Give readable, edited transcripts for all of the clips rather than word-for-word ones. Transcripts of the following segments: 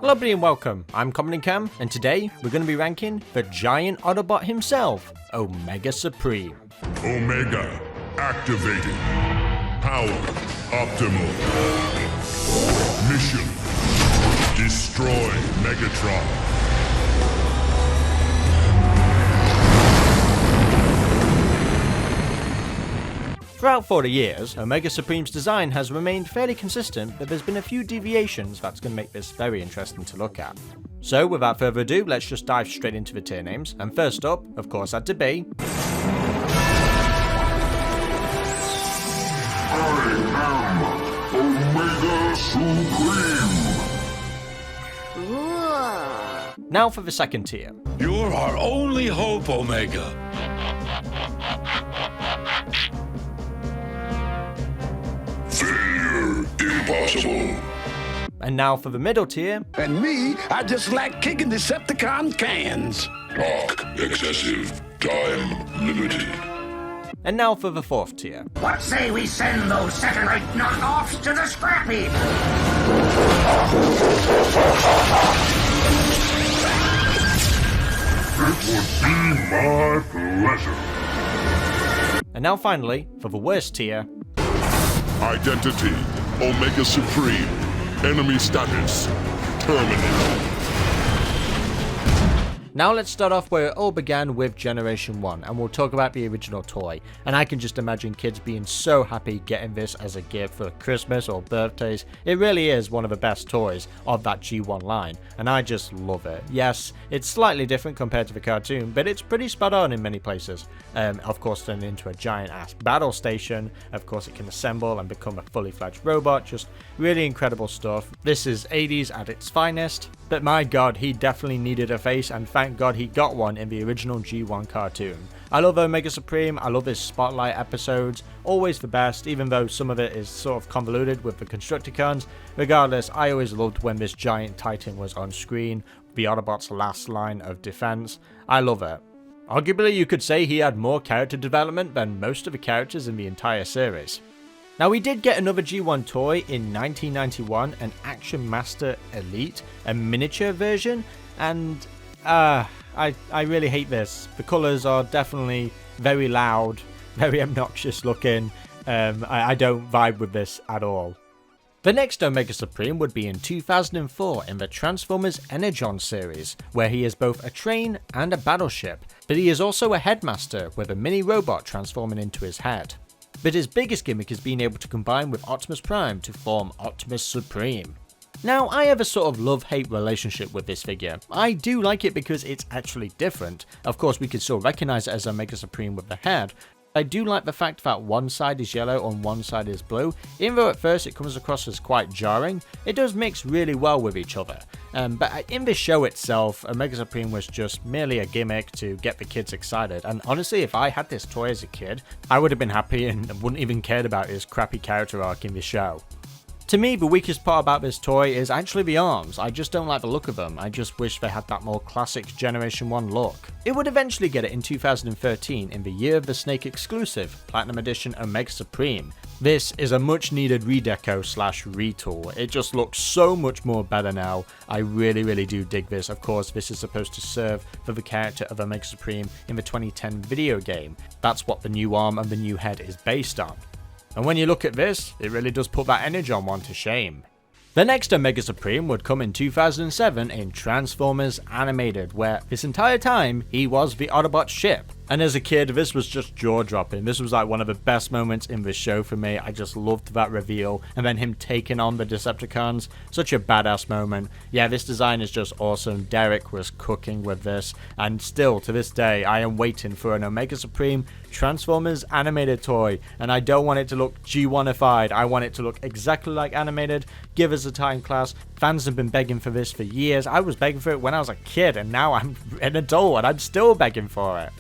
Hello everybody and welcome, I'm Comodin Cam, and today we're going to be ranking the giant Autobot himself, Omega Supreme. Omega activated. Power optimal. Mission: destroy Megatron. Throughout 40 years, Omega Supreme's design has remained fairly consistent, but there's been a few deviations that's going to make this very interesting to look at. So without further ado, let's just dive straight into the tier names, and first up, of course, had to be... I am Omega Supreme. Now for the second tier. You're our only hope, Omega. Failure impossible. And now for the middle tier. And me, I just like kicking Decepticon cans. Talk excessive. Time limited. And now for the fourth tier. What say we send those satellite knockoffs to the scrap heap? It would be my pleasure. And now finally, for the worst tier. Identity: Omega Supreme. Enemy status: terminated. Now let's start off where it all began with Generation 1, and we'll talk about the original toy. And I can just imagine kids being so happy getting this as a gift for Christmas or birthdays. It really is one of the best toys of that G1 line, and I just love it. Yes, it's slightly different compared to the cartoon, but it's pretty spot on in many places. Of course, turned into a giant ass battle station. Of course, it can assemble and become a fully fledged robot. Just really incredible stuff. This is 80s at its finest. But my god, he definitely needed a face, and thank god he got one in the original G1 cartoon. I love Omega Supreme, I love his Spotlight episodes, always the best, even though some of it is sort of convoluted with the Constructicons. Regardless, I always loved when this giant titan was on screen, the Autobots' last line of defense. I love it. Arguably, you could say he had more character development than most of the characters in the entire series. Now, we did get another G1 toy in 1991, an Action Master Elite, a miniature version, and I really hate this. The colours are definitely very loud, very obnoxious looking. I don't vibe with this at all. The next Omega Supreme would be in 2004 in the Transformers Energon series, where he is both a train and a battleship, but he is also a headmaster with a mini robot transforming into his head. But his biggest gimmick is being able to combine with Optimus Prime to form Optimus Supreme. Now, I have a sort of love-hate relationship with this figure. I do like it because it's actually different. Of course, we could still recognize it as Omega Supreme with the head. I do like the fact that one side is yellow and one side is blue. Even though at first it comes across as quite jarring, it does mix really well with each other. But in the show itself, Omega Supreme was just merely a gimmick to get the kids excited. And honestly, if I had this toy as a kid, I would have been happy and wouldn't even cared about his crappy character arc in the show. To me, the weakest part about this toy is actually the arms. I just don't like the look of them. I just wish they had that more classic Generation 1 look. It would eventually get it in 2013 in the Year of the Snake exclusive, Platinum Edition Omega Supreme. This is a much needed redeco slash retool. It just looks so much more better now. I really do dig this. Of course, this is supposed to serve for the character of Omega Supreme in the 2010 video game. That's what the new arm and the new head is based on. And when you look at this, it really does put that Energon one to shame. The next Omega Supreme would come in 2007 in Transformers Animated, where this entire time he was the Autobot ship. And as a kid, this was just jaw-dropping. This was like one of the best moments in the show for me. I just loved that reveal, and then him taking on the Decepticons. Such a badass moment. Yeah, this design is just awesome. Derek was cooking with this, and still to this day, I am waiting for an Omega Supreme Transformers Animated toy, and I don't want it to look G1ified. I want it to look exactly like Animated. Give us a time class. Fans have been begging for this for years. I was begging for it when I was a kid, and now I'm an adult, and I'm still begging for it.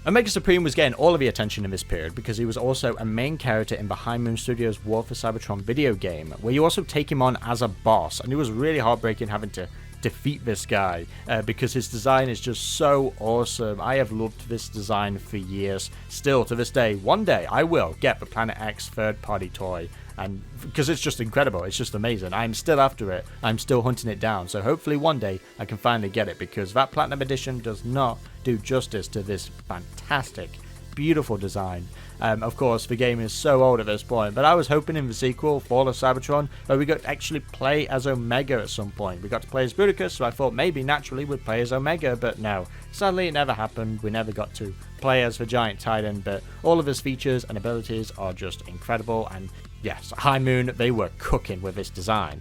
Omega Supreme was getting all of the attention in this period because he was also a main character in the High Moon Studios' War for Cybertron video game, where you also take him on as a boss, and it was really heartbreaking having to defeat this guy because his design is just so awesome. I have loved this design for years. Still to this day, one day I will get the Planet X third-party toy. and because it's just incredible, it's just amazing. I'm still after it, I'm still hunting it down, so hopefully one day I can finally get it, because that Platinum Edition does not do justice to this fantastic, beautiful design. Of course, the game is so old at this point, but I was hoping in the sequel, Fall of Cybertron, where we got to actually play as Omega at some point. We got to play as Bruticus, so I thought maybe naturally we'd play as Omega, but no. Sadly, it never happened. We never got to play as the Giant Titan, but all of his features and abilities are just incredible, and yes, High Moon, they were cooking with this design.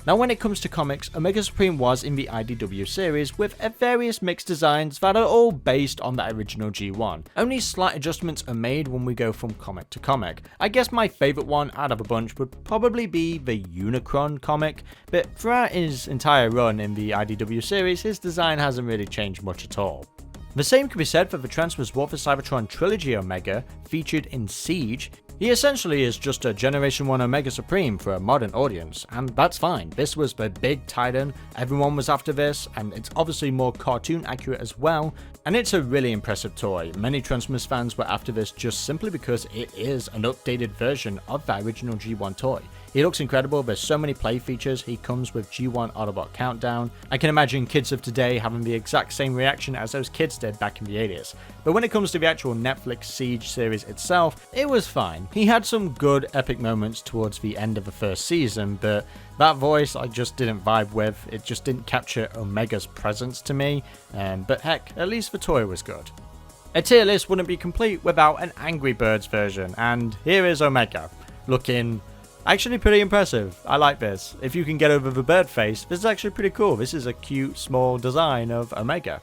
Now when it comes to comics, Omega Supreme was in the IDW series with various mixed designs that are all based on the original G1. Only slight adjustments are made when we go from comic to comic. I guess my favourite one out of a bunch would probably be the Unicron comic, but throughout his entire run in the IDW series, his design hasn't really changed much at all. The same can be said for the Transformers War for Cybertron Trilogy Omega, featured in Siege. He essentially is just a Generation 1 Omega Supreme for a modern audience, and that's fine. This was the big Titan, everyone was after this, and it's obviously more cartoon accurate as well, and it's a really impressive toy. Many Transformers fans were after this just simply because it is an updated version of the original G1 toy. He looks incredible, there's so many play features, he comes with G1 Autobot Countdown. I can imagine kids of today having the exact same reaction as those kids did back in the 80s. But when it comes to the actual Netflix Siege series itself, it was fine. He had some good epic moments towards the end of the first season, but that voice I just didn't vibe with. It just didn't capture Omega's presence to me, but heck, at least the toy was good. A tier list wouldn't be complete without an Angry Birds version, and here is Omega, looking actually pretty impressive. I like this. If you can get over the bird face, this is actually pretty cool. This is a cute, small design of Omega.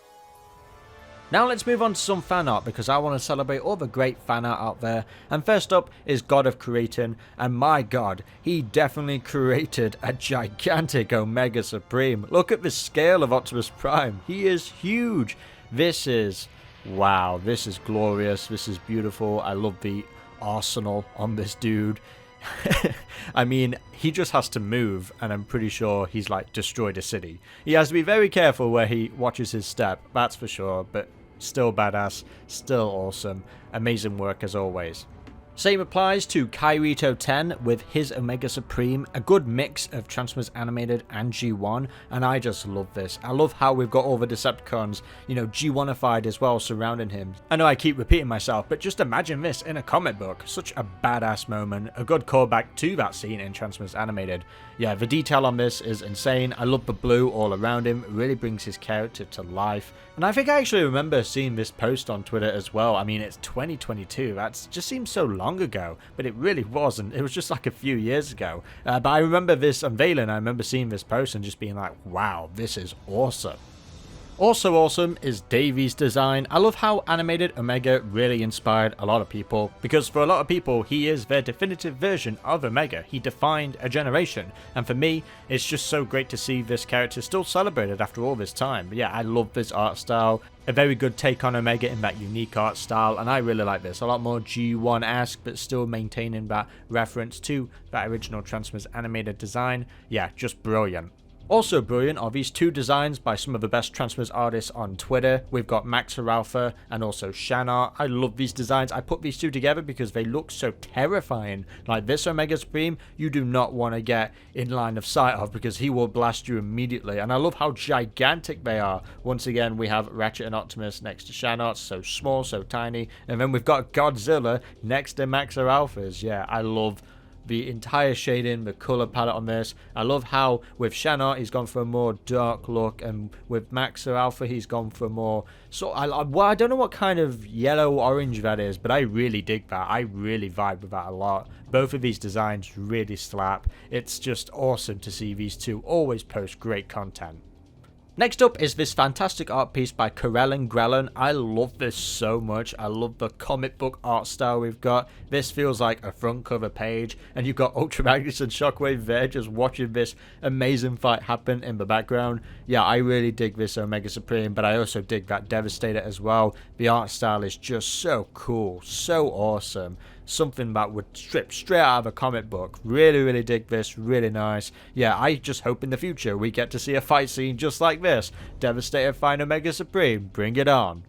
Now let's move on to some fan art, because I want to celebrate all the great fan art out there. And first up is Godofcreating, and my god, he definitely created a gigantic Omega Supreme. Look at the scale of Optimus Prime. He is huge. This is, wow, this is glorious. This is beautiful. I love the arsenal on this dude. I mean, he just has to move, and I'm pretty sure he's like destroyed a city. He has to be very careful where he watches his step, that's for sure, but still badass, still awesome, amazing work as always. Same applies to Kairito 10 with his Omega Supreme, a good mix of Transformers Animated and G1, and I just love this. I love how we've got all the Decepticons, you know, G1ified as well surrounding him. I know I keep repeating myself, but just imagine this in a comic book. Such a badass moment, a good callback to that scene in Transformers Animated. Yeah, the detail on this is insane. I love the blue all around him, it really brings his character to life. And I think I actually remember seeing this post on Twitter as well. I mean, it's 2022, that just seems so long ago, but it really wasn't. It was just like a few years ago. But I remember this unveiling, I remember seeing this post and just being like, wow, this is awesome. Also awesome is Davy's design. I love how animated Omega really inspired a lot of people, because for a lot of people he is their definitive version of Omega. He defined a generation, and for me it's just so great to see this character still celebrated after all this time. Yeah, I love this art style. A very good take on Omega in that unique art style, and I really like this. A lot more G1-esque, but still maintaining that reference to that original Transformers animated design. Yeah, just brilliant. Also brilliant are these two designs by some of the best Transformers artists on Twitter. We've got maxeralfa and also Shanart. I love these designs. I put these two together because they look so terrifying. Like this Omega Supreme, you do not want to get in line of sight of, because he will blast you immediately. And I love how gigantic they are. Once again, we have Ratchet and Optimus next to Shanart, so small, so tiny. And then we've got Godzilla next to maxeralfas. Yeah, I love the entire shading, the color palette on this. I love how with Shanart he's gone for a more dark look, and with maxeralfa he's gone for a more well, I don't know what kind of yellow orange that is, but I really dig that. I really vibe with that a lot. Both of these designs really slap. It's just awesome to see these two always post great content. Next up is this fantastic art piece by Karel and Grellen. I love this so much. I love the comic book art style we've got. This feels like a front cover page, and you've got Ultra Magnus and Shockwave there just watching this amazing fight happen in the background. Yeah, I really dig this Omega Supreme, but I also dig that Devastator as well. The art style is just so cool, so awesome. Something that would strip straight out of a comic book. Really, really dig this. Really nice. Yeah, I just hope in the future we get to see a fight scene just like this. Devastator find Omega Supreme. Bring it on.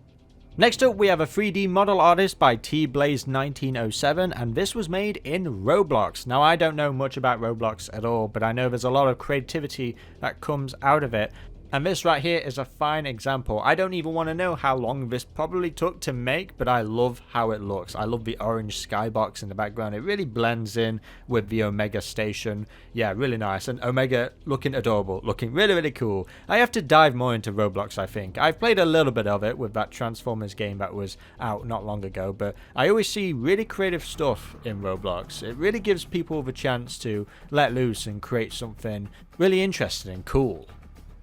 Next up, we have a 3D model artist by TBlaze1907, and this was made in Roblox. Now, I don't know much about Roblox at all, but I know there's a lot of creativity that comes out of it. And this right here is a fine example. I don't even want to know how long this probably took to make, but I love how it looks. I love the orange skybox in the background. It really blends in with the Omega station. Yeah, really nice. And Omega looking adorable, looking really, really cool. I have to dive more into Roblox, I think. I've played a little bit of it with that Transformers game that was out not long ago, but I always see really creative stuff in Roblox. It really gives people the chance to let loose and create something really interesting and cool.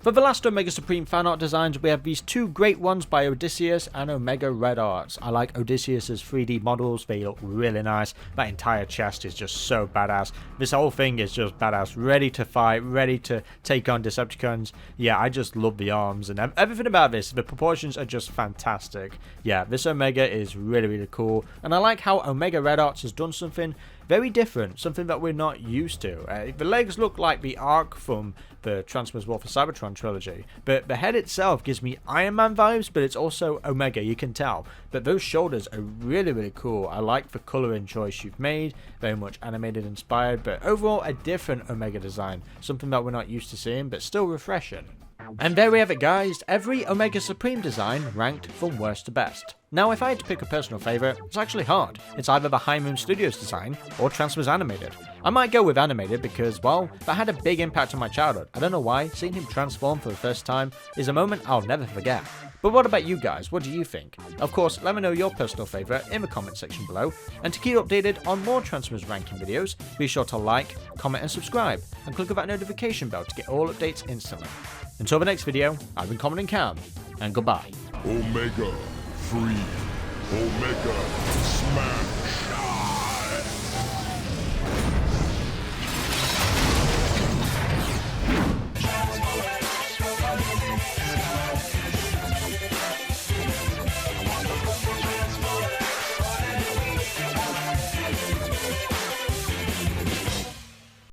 For the last Omega Supreme fan art designs, we have these two great ones by Odysseus and Omega Red Arts. I like Odysseus's 3D models, they look really nice. That entire chest is just so badass. This whole thing is just badass, ready to fight, ready to take on Decepticons. Yeah, I just love the arms and everything about this. The proportions are just fantastic. Yeah, this Omega is really, really cool. And I like how Omega Red Arts has done something very different, something that we're not used to. The legs look like the arc from the Transformers War for Cybertron trilogy, but the head itself gives me Iron Man vibes, but it's also Omega, you can tell. But those shoulders are really, really cool. I like the colouring choice you've made, very much animated inspired, but overall a different Omega design, something that we're not used to seeing, but still refreshing. And there we have it, guys, every Omega Supreme design ranked from worst to best. Now, if I had to pick a personal favourite, it's actually hard. It's either the High Moon Studios design or Transformers Animated. I might go with Animated because, well, that had a big impact on my childhood. I don't know why, seeing him transform for the first time is a moment I'll never forget. But what about you guys? What do you think? Of course, let me know your personal favourite in the comment section below. And to keep updated on more Transformers ranking videos, be sure to like, comment and subscribe, and click on that notification bell to get all updates instantly. Until the next video, I've been Comodin Cam, and goodbye. Omega free. Omega smash.